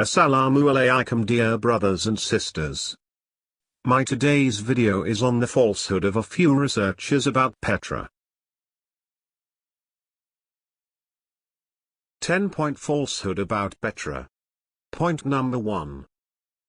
Assalamu alaikum, dear brothers and sisters. My today's video is on the falsehood of a few researchers about Petra. 10-point falsehood about Petra. Point number 1.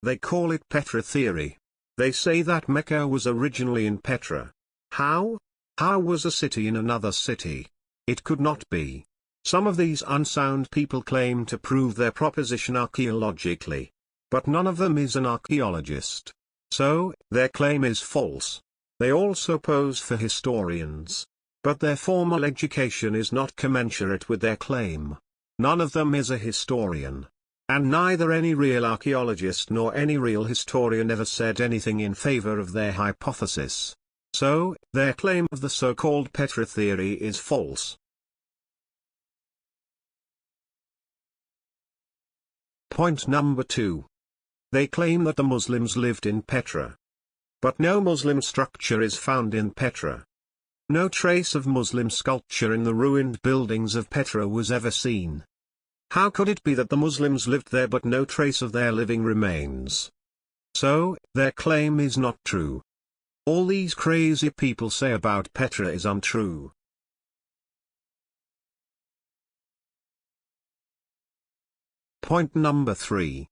They call it Petra theory. They say that Mecca was originally in Petra. How? How was a city in another city? It could not be. Some of these unsound people claim to prove their proposition archaeologically. But none of them is an archaeologist. So, their claim is false. They also pose for historians. But their formal education is not commensurate with their claim. None of them is a historian. And neither any real archaeologist nor any real historian ever said anything in favor of their hypothesis. So, their claim of the so-called Petra theory is false. Point number 2. They claim that the Muslims lived in Petra. But no Muslim structure is found in Petra. No trace of Muslim sculpture in the ruined buildings of Petra was ever seen. How could it be that the Muslims lived there but no trace of their living remains? So, their claim is not true. All these crazy people say about Petra is untrue. Point number 3.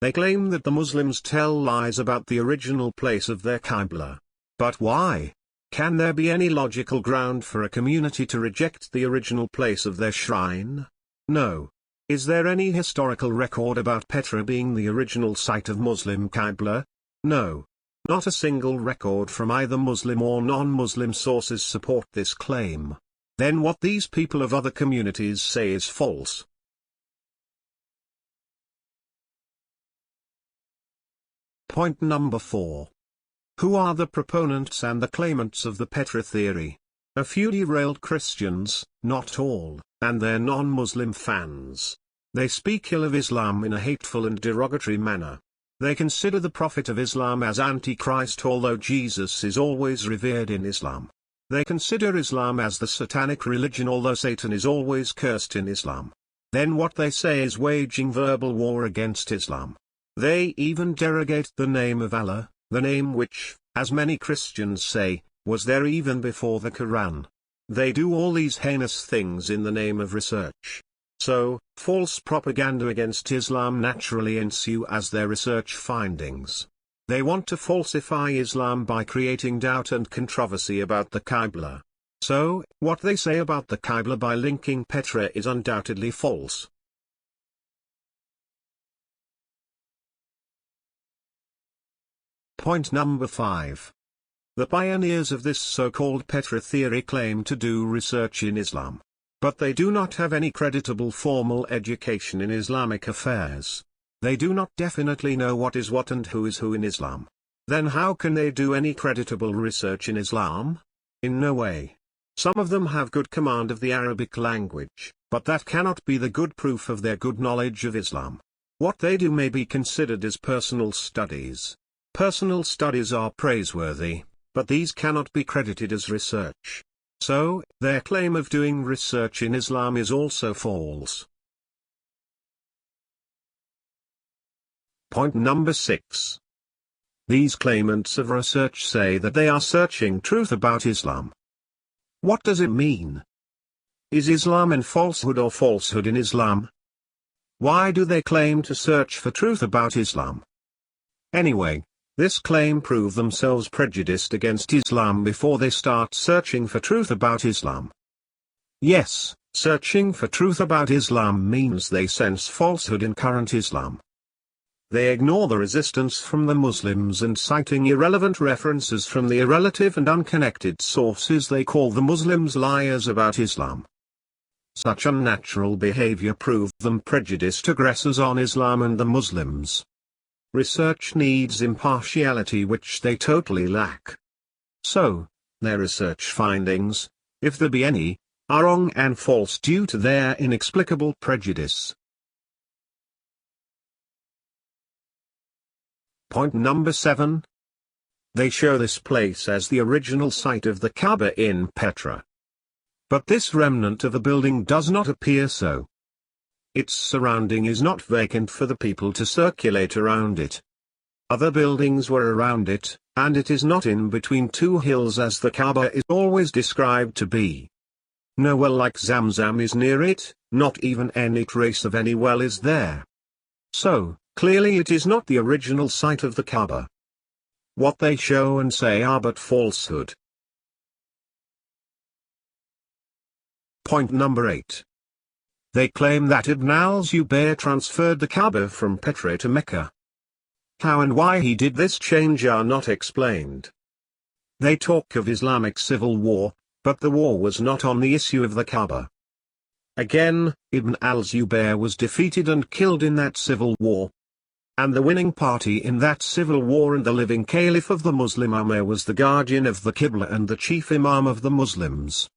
They claim that the Muslims tell lies about the original place of their Qibla. But why? Can there be any logical ground for a community to reject the original place of their shrine? No. Is there any historical record about Petra being the original site of Muslim Qibla? No. Not a single record from either Muslim or non-Muslim sources support this claim. Then what these people of other communities say is false. Point number 4. Who are the proponents and the claimants of the Petra theory? A few derailed Christians, not all, and their non-Muslim fans. They speak ill of Islam in a hateful and derogatory manner. They consider the Prophet of Islam as Antichrist although Jesus is always revered in Islam. They consider Islam as the satanic religion although Satan is always cursed in Islam. Then what they say is waging verbal war against Islam. They even derogate the name of Allah, the name which, as many Christians say, was there even before the Quran. They do all these heinous things in the name of research. So, false propaganda against Islam naturally ensue as their research findings. They want to falsify Islam by creating doubt and controversy about the Qibla. So, what they say about the Qibla by linking Petra is undoubtedly false. Point number 5. The pioneers of this so-called Petra theory claim to do research in Islam. But they do not have any creditable formal education in Islamic affairs. They do not definitely know what is what and who is who in Islam. Then how can they do any creditable research in Islam? In no way. Some of them have good command of the Arabic language, but that cannot be the good proof of their good knowledge of Islam. What they do may be considered as personal studies. Personal studies are praiseworthy, but these cannot be credited as research. So, their claim of doing research in Islam is also false. Point number 6. These claimants of research say that they are searching truth about Islam. What does it mean? Is Islam in falsehood or falsehood in Islam? Why do they claim to search for truth about Islam? Anyway, this claim prove themselves prejudiced against Islam before they start searching for truth about Islam. Yes, searching for truth about Islam means they sense falsehood in current Islam. They ignore the resistance from the Muslims and citing irrelevant references from the irrelative and unconnected sources they call the Muslims liars about Islam. Such unnatural behavior proved them prejudiced aggressors on Islam and the Muslims. Research needs impartiality which they totally lack. So, their research findings, if there be any, are wrong and false due to their inexplicable prejudice. Point number 7. They show this place as the original site of the Kaaba in Petra. But this remnant of a building does not appear so. Its surrounding is not vacant for the people to circulate around it. Other buildings were around it, and it is not in between two hills as the Kaaba is always described to be. No well like Zamzam is near it, not even any trace of any well is there. So, clearly it is not the original site of the Kaaba. What they show and say are but falsehood. Point number 8. They claim that Ibn al-Zubayr transferred the Kaaba from Petra to Mecca. How and why he did this change are not explained. They talk of Islamic civil war, but the war was not on the issue of the Kaaba. Again, Ibn al-Zubayr was defeated and killed in that civil war. And the winning party in that civil war and the living caliph of the Muslim Ummah was the guardian of the Qibla and the chief imam of the Muslims.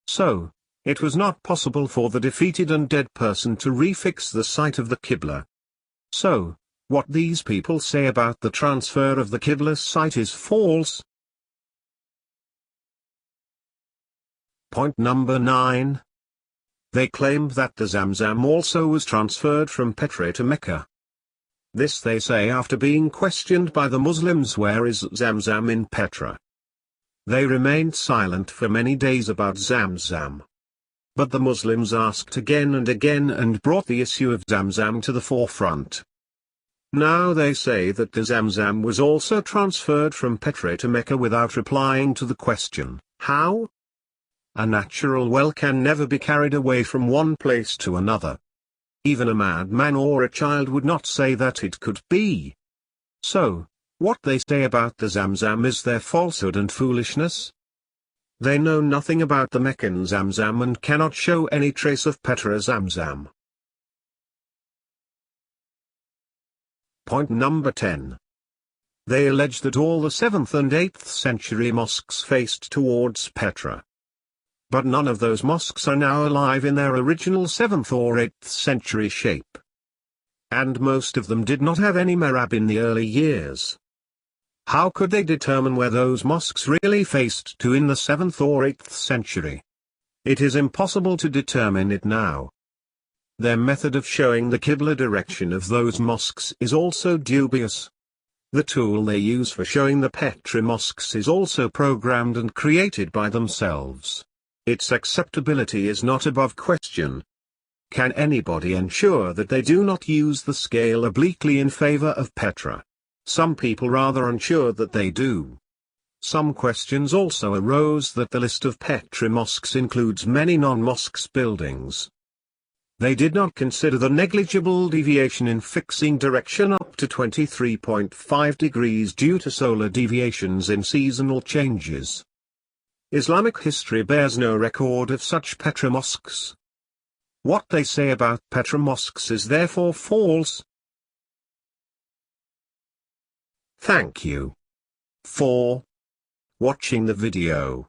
So, it was not possible for the defeated and dead person to refix the site of the Qibla. So, what these people say about the transfer of the Qibla site is false. Point number 9. They claim that the Zamzam also was transferred from Petra to Mecca. This they say after being questioned by the Muslims, where is Zamzam in Petra. They remained silent for many days about Zamzam. But the Muslims asked again and again and brought the issue of Zamzam to the forefront. Now they say that the Zamzam was also transferred from Petra to Mecca without replying to the question, how? A natural well can never be carried away from one place to another. Even a madman or a child would not say that it could be. So, what they say about the Zamzam is their falsehood and foolishness. They know nothing about the Meccan Zamzam and cannot show any trace of Petra Zamzam. Point number 10. They allege that all the 7th and 8th century mosques faced towards Petra. But none of those mosques are now alive in their original 7th or 8th century shape. And most of them did not have any mihrab in the early years. How could they determine where those mosques really faced to in the 7th or 8th century? It is impossible to determine it now. Their method of showing the Qibla direction of those mosques is also dubious. The tool they use for showing the Petra mosques is also programmed and created by themselves. Its acceptability is not above question. Can anybody ensure that they do not use the scale obliquely in favor of Petra? Some people rather unsure that they do. Some questions also arose that the list of Petra mosques includes many non-mosques buildings. They did not consider the negligible deviation in fixing direction up to 23.5 degrees due to solar deviations in seasonal changes. Islamic history bears no record of such Petra mosques. What they say about Petra mosques is therefore false. Thank you for watching the video.